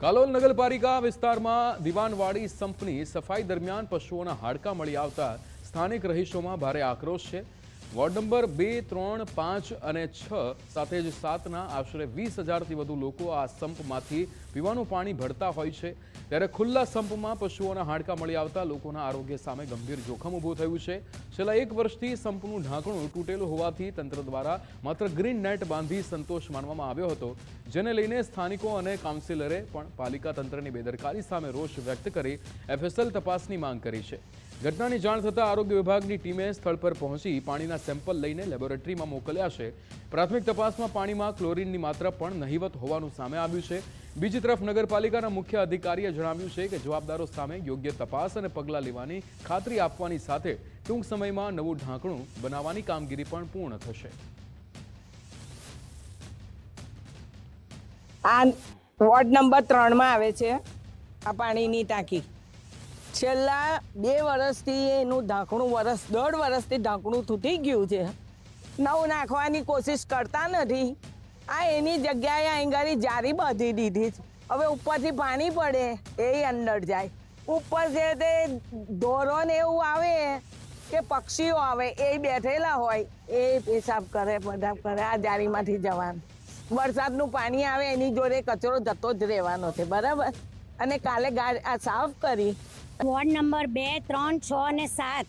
કાલોલ નગરપાલિકા વિસ્તારમાં દીવાનવાડી સંપની સફાઈ દરમિયાન પશુઓના હાડકાં મળી આવતા સ્થાનિક રહીશોમાં ભારે આક્રોશ છે। વોર્ડ નંબર 2, 3, 5 અને 6 સાથે જ 7ના આશરે 20,000થી વધુ લોકો આ સંપમાંથી પીવાનું પાણી ભરતા હોય છે, ત્યારે ખુલ્લા સંપમાં પશુઓના હાડકાં મળી આવતા લોકોના આરોગ્ય સામે ગંભીર જોખમ ઊભું થયું છે। છેલ્લા 1 વર્ષથી સંપનું ઢાંકણું તૂટેલું હોવાથી તંત્ર દ્વારા માત્ર ગ્રીન નેટ બાંધી સંતોષ માનવામાં આવ્યો હતો, જેને લઈને સ્થાનિકો અને કાઉન્સિલરે પણ પાલિકા તંત્રની બેદરકારી સામે રોષ વ્યક્ત કરી FSL તપાસની માંગ કરી છે। ઘટનાની જાણ થતાં આરોગ્ય વિભાગની ટીમે સ્થળ પર પહોંચી પાણીના સેમ્પલ લઈને લેબોરેટરીમાં મોકલ્યા છે। પ્રાથમિક તપાસમાં પાણીમાં ક્લોરીનની માત્રા પણ નહીવત હોવાનું સામે આવ્યું છે। બીજી તરફ નગરપાલિકાના મુખ્ય અધિકારીએ જણાવ્યું છે કે જવાબદારો સામે યોગ્ય તપાસ અને પગલાં લેવાની ખાતરી આપવાની સાથે ટૂંક સમયમાં નવું ઢાંકણું બનાવવાની કામગીરી પણ પૂર્ણ થશે। આ વોર્ડ નંબર 3 માં આવે છે આ પાણીની ટાંકી। છેલ્લા 2 વર્ષથી એનું ઢાંકણું 1.5 વર્ષથી ઢાંકણું તૂટી ગયું છે। નવું નાખવાની કોશિશ કરતા નથી। આ એની જગ્યાએ અહીં જારી બાંધી દીધી છે। હવે ઉપરથી પાણી પડે એ અંદર જાય, ઉપર છે તે ઢોરો ને એવું આવે કે પક્ષીઓ આવે એ બેઠેલા હોય એ પેશાબ કરે પેશાબ કરે આ જારીમાંથી જવાનું। વરસાદનું પાણી આવે એની જોડે કચરો જતો જ રહેવાનો છે, બરાબર। અને કાલે આ સાફ કરી વોર્ડ નંબર 2, 3, 6 અને 7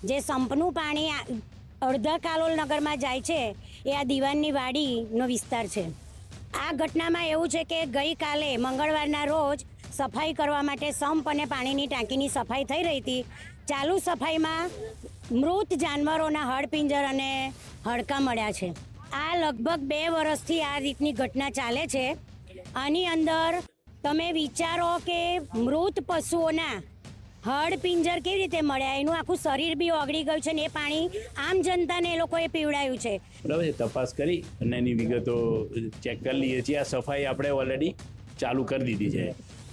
જે સંપનું પાણી અડધા કાલોલ નગરમાં જાય છે એ આ દીવાનની વાડીનો વિસ્તાર છે। આ ઘટનામાં એવું છે કે ગઈકાલે મંગળવારના રોજ સફાઈ કરવા માટે સંપ અને પાણીની ટાંકીની સફાઈ થઈ રહી હતી। ચાલુ સફાઈમાં મૃત જાનવરોના હડપિંજર અને હાડકાં મળ્યા છે। આ લગભગ 2 વર્ષથી આ રીતની ઘટના ચાલે છે। આની અંદર તમે વિચારો કે મૃત પશુઓના હડપિંજર કેવી રીતે મળ્યા, એનું આખું શરીર બી ઓગળી ગયું છે ને એ પાણી આમ જનતાને એ લોકોએ પીવડાયું છે। બરાબર છે, તપાસ કરી અને એની વિગતો ચેક કરી લઈએ છીએ। આ સફાઈ આપણે ઓલરેડી ચાલુ કરી દીધી છે।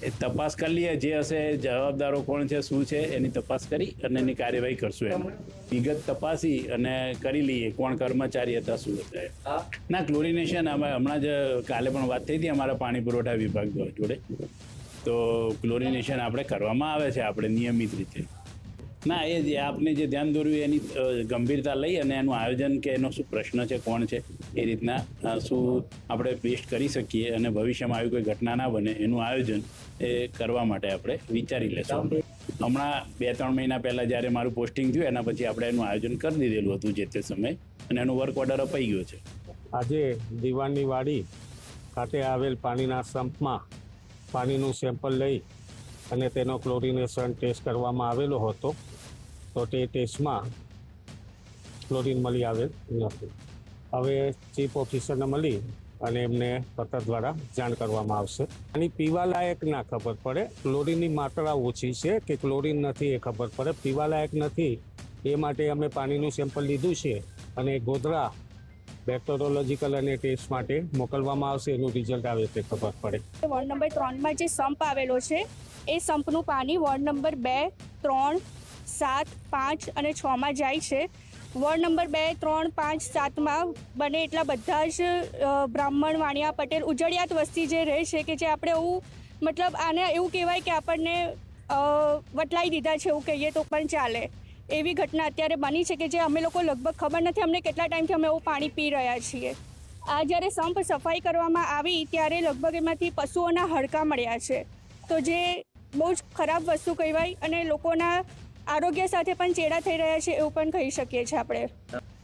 એ તપાસ કરી લઈએ, જે હશે જવાબદારો કોણ છે શું છે એની તપાસ કરી અને એની કાર્યવાહી કરશું। એમાં વિગત તપાસી અને કરી લઈએ કોણ કર્મચારી હતા શું હતા। ના ક્લોરિનેશન અમે હમણાં જ કાલે પણ વાત થઈ હતી અમારા પાણી પુરવઠા વિભાગ જોડે, તો ક્લોરિનેશન આપણે કરવામાં આવે છે આપણે નિયમિત રીતે। ના એ જે આપને જે ધ્યાન દોર્યું એની ગંભીરતા લઈ અને એનું આયોજન કે એનો શું પ્રશ્ન છે કોણ છે એ રીતના શું આપણે બેસ્ટ કરી શકીએ અને ભવિષ્યમાં આવી કોઈ ઘટના ના બને એનું આયોજન એ કરવા માટે આપણે વિચારી લેશું। હમણાં 2-3 મહિના પહેલાં જ્યારે મારું પોસ્ટિંગ થયું એના પછી આપણે એનું આયોજન કરી દીધેલું હતું જે તે સમયે અને એનું વર્ક ઓર્ડર અપાઈ ગયો છે। આજે દીવાનની વાડી ખાતે આવેલ પાણીના સંપમાં પાણીનું સેમ્પલ લઈ અને તેનો ક્લોરિનેશન ટેસ્ટ કરવામાં આવેલો હતો, તો તે ટેસ્ટમાં ક્લોરિન મળી આવેલ નથી। હવે ચીફ ઓફિસરને મળી અને એમને પત્ર દ્વારા જાણ કરવામાં આવશે। આની પીવાલાયક ના ખબર પડે, ક્લોરિનની માત્રા ઓછી છે કે ક્લોરિન નથી એ ખબર પડે। પીવાલાયક નથી એ માટે અમે પાણીનું સેમ્પલ લીધું છે અને ગોધરા બેક્ટેરિયોલોજીકલ અને ટેસ્ટ માટે મોકલવામાં આવશે। એનું રિઝલ્ટ આવે તે ખબર પડે। વોર્ડ નંબર 3માં જે સંપ આવેલો છે એ સંપનું પાણી વોર્ડ નંબર 2, 3, 7, 5 અને 6માં જાય છે। વોર્ડ નંબર 2, 3, 5, 7માં બને એટલા બધા જ બ્રાહ્મણ વાણિયા પટેલ ઉજળિયાત વસ્તી જે રહે છે કે જે આપણે એવું મતલબ આને એવું કહેવાય કે આપણને વટલાઈ દીધા છે એવું કહીએ તો પણ ચાલે। એવી ઘટના અત્યારે બની છે કે જે અમે લોકો લગભગ ખબર નથી અમને કેટલા ટાઈમથી અમે એવું પાણી પી રહ્યા છીએ। આ જ્યારે સંપ સફાઈ કરવામાં આવી ત્યારે લગભગ એમાંથી પશુઓના હાડકાં મળ્યા છે, તો જે બહુ જ ખરાબ વસ્તુ કહેવાય અને લોકોના આરોગ્ય સાથે પણ ચેડા થઈ રહ્યા છે એવું પણ કહી શકીએ છીએ આપણે।